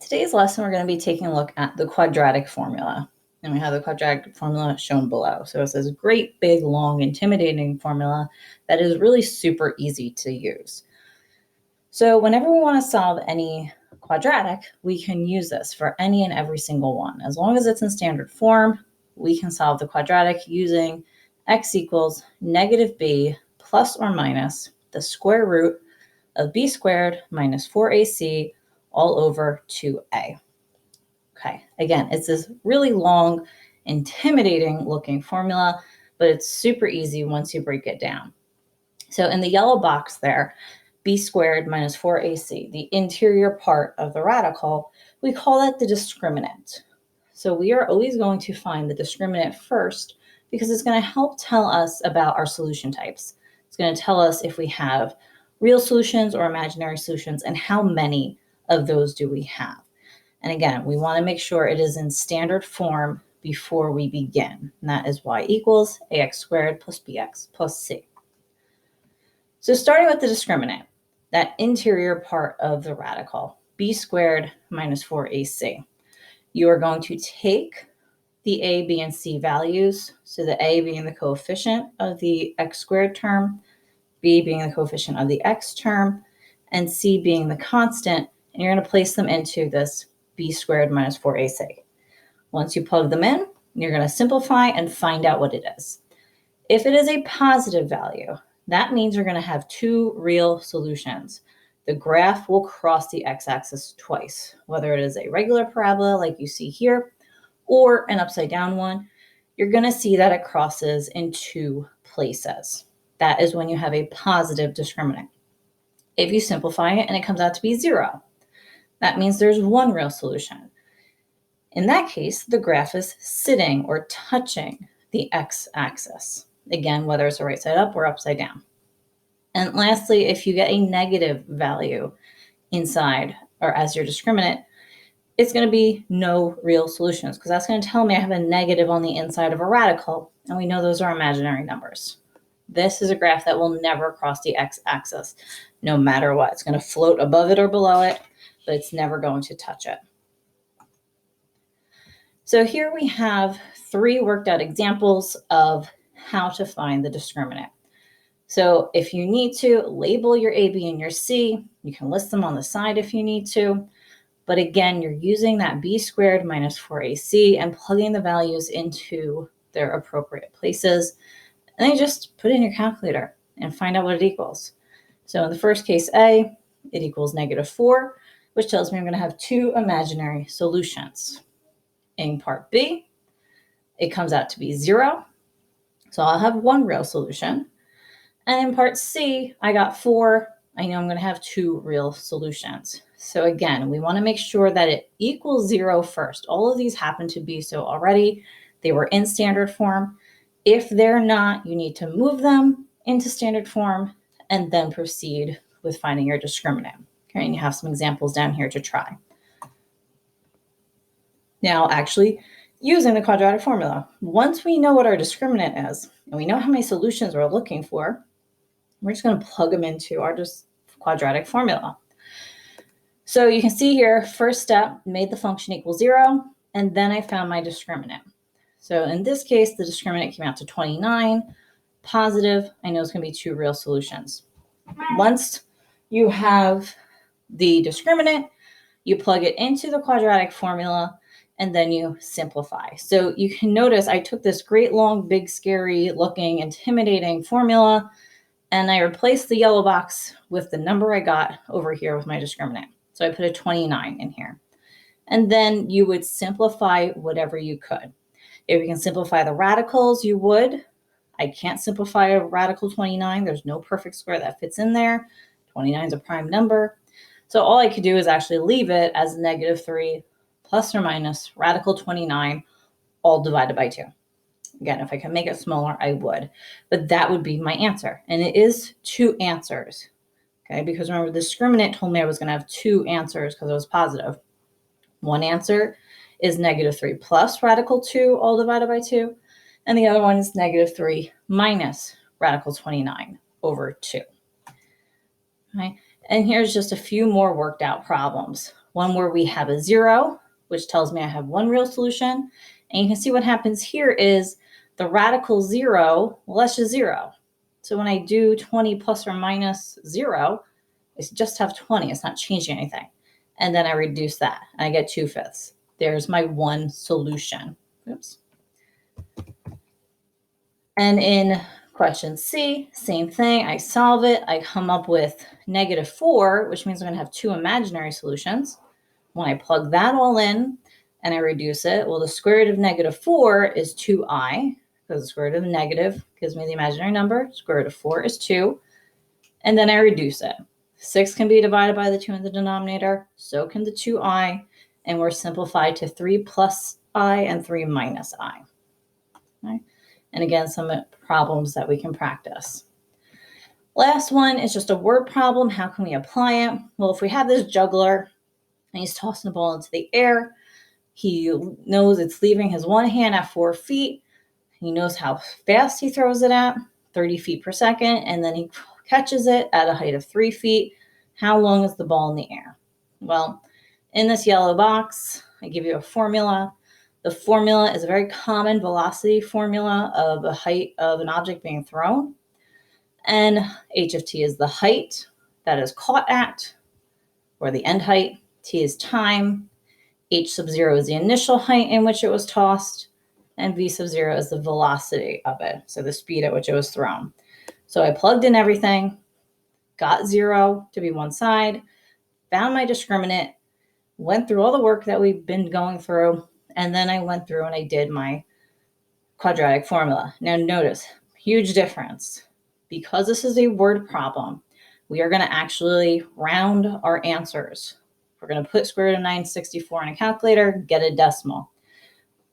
Today's lesson, we're going to be taking a look at the quadratic formula. And we have the quadratic formula shown below. So it's this great, big, long, intimidating formula that is really super easy to use. So whenever we want to solve any quadratic, we can use this for any and every single one. As long as it's in standard form, we can solve the quadratic using x equals negative b plus or minus the square root of b squared minus 4ac all over 2a. Okay, again, it's this really long, intimidating looking formula, but it's super easy once you break it down. So in the yellow box there, b squared minus 4ac, the interior part of the radical, we call that the discriminant. So we are always going to find the discriminant first because it's going to help tell us about our solution types. It's going to tell us if we have real solutions or imaginary solutions and how many of those do we have. And again, we want to make sure it is in standard form before we begin. And that is y equals ax squared plus bx plus c. So starting with the discriminant, that interior part of the radical, b squared minus 4ac. You are going to take the a, b, and c values, so the a being the coefficient of the x squared term, b being the coefficient of the x term, and c being the constant, and you're going to place them into this b squared minus 4ac. Once you plug them in, you're going to simplify and find out what it is. If it is a positive value, that means you're going to have two real solutions. The graph will cross the x-axis twice, whether it is a regular parabola like you see here, or an upside down one. You're going to see that it crosses in two places. That is when you have a positive discriminant. If you simplify it and it comes out to be 0, that means there's one real solution. In that case, the graph is sitting or touching the x-axis. Again, whether it's a right side up or upside down. And lastly, if you get a negative value inside or as your discriminant, it's going to be no real solutions because that's going to tell me I have a negative on the inside of a radical, and we know those are imaginary numbers. This is a graph that will never cross the x-axis, no matter what. It's going to float above it or below it, but it's never going to touch it. So here we have 3 worked out examples of how to find the discriminant. So if you need to, label your A, B, and your C. You can list them on the side if you need to. But again, you're using that b squared minus 4ac and plugging the values into their appropriate places. And then you just put it in your calculator and find out what it equals. So in the first case A, it equals negative 4, which tells me I'm going to have 2 imaginary solutions. In part B, it comes out to be 0. So I'll have 1 real solution. And in part C, I got 4. I know I'm going to have 2 real solutions. So again, we want to make sure that it equals 0 first. All of these happen to be so already. They were in standard form. If they're not, you need to move them into standard form and then proceed with finding your discriminant. Okay, and you have some examples down here to try. Now, actually, using the quadratic formula, once we know what our discriminant is, and we know how many solutions we're looking for, we're just going to plug them into our quadratic formula. So you can see here, first step, made the function equal 0, and then I found my discriminant. So in this case, the discriminant came out to 29, positive. I know it's going to be 2 real solutions. Once you have the discriminant, you plug it into the quadratic formula, and then you simplify. So you can notice I took this great, long, big, scary looking, intimidating formula, and I replaced the yellow box with the number I got over here with my discriminant. So I put a 29 in here. And then you would simplify whatever you could. If you can simplify the radicals, you would. I can't simplify a radical 29. There's no perfect square that fits in there. 29 is a prime number. So all I could do is actually leave it as negative 3 plus or minus radical 29, all divided by 2. Again, if I can make it smaller, I would. But that would be my answer. And it is 2 answers. Okay, because remember, the discriminant told me I was going to have 2 answers because it was positive. One answer is negative 3 plus radical 2, all divided by 2. And the other one is negative 3 minus radical 29 over 2. Okay, and here's just a few more worked out problems one where we have a 0, which tells me I have one real solution. And you can see what happens here is the radical 0, well, that's just 0. So when I do 20 plus or minus 0, I just have 20. It's not changing anything. And then I reduce that, and I get 2/5. There's my one solution. Oops. And in question C, same thing. I solve it. I come up with -4, which means I'm going to have two imaginary solutions. When I plug that all in and I reduce it, well, the square root of -4 is 2i, because the square root of the negative gives me the imaginary number. Square root of 4 is 2. And then I reduce it. 6 can be divided by the 2 in the denominator. So can the 2i. And we're simplified to 3 plus I and 3 minus I. Okay? And again, some problems that we can practice. Last one is just a word problem. How can we apply it? Well, if we have this juggler and he's tossing the ball into the air, he knows it's leaving his one hand at 4 feet. He knows how fast he throws it at, 30 feet per second, and then he catches it at a height of 3 feet. How long is the ball in the air? Well, in this yellow box, I give you a formula. The formula is a very common velocity formula of a height of an object being thrown. And h of t is the height that is caught at, or the end height. T is time. H sub 0 is the initial height in which it was tossed. And v sub 0 is the velocity of it, so the speed at which it was thrown. So I plugged in everything, got 0 to be one side, found my discriminant, went through all the work that we've been going through, and then I went through and I did my quadratic formula. Now notice, huge difference. Because this is a word problem, we are going to actually round our answers. We're going to put square root of 964 in a calculator, get a decimal.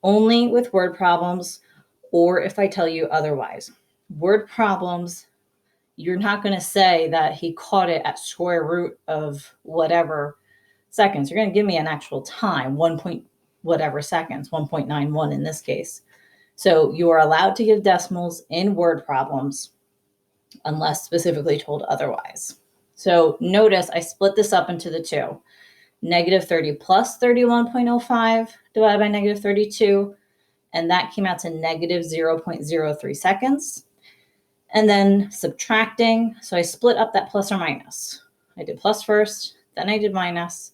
Only with word problems, or if I tell you otherwise. Word problems, you're not going to say that he caught it at square root of whatever seconds. You're going to give me an actual time, 1 point whatever seconds, 1.91 in this case. So you are allowed to give decimals in word problems unless specifically told otherwise. So notice I split this up into the two. -30 plus 31.05 divided by -32, and that came out to -0.03 seconds. And then subtracting, so I split up that plus or minus. I did plus first, then I did minus,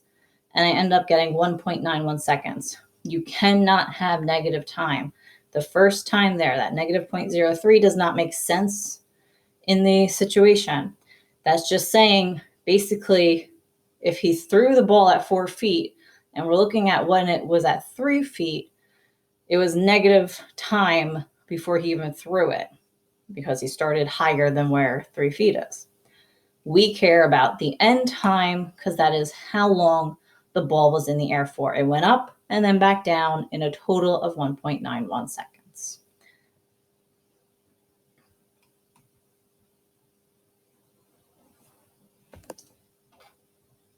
and I end up getting 1.91 seconds. You cannot have negative time. The first time there, that -0.03 does not make sense in the situation. That's just saying, basically, if he threw the ball at 4 feet, and we're looking at when it was at 3 feet, it was negative time before he even threw it, because he started higher than where 3 feet is. We care about the end time because that is how long the ball was in the air for. It went up and then back down in a total of 1.91 seconds.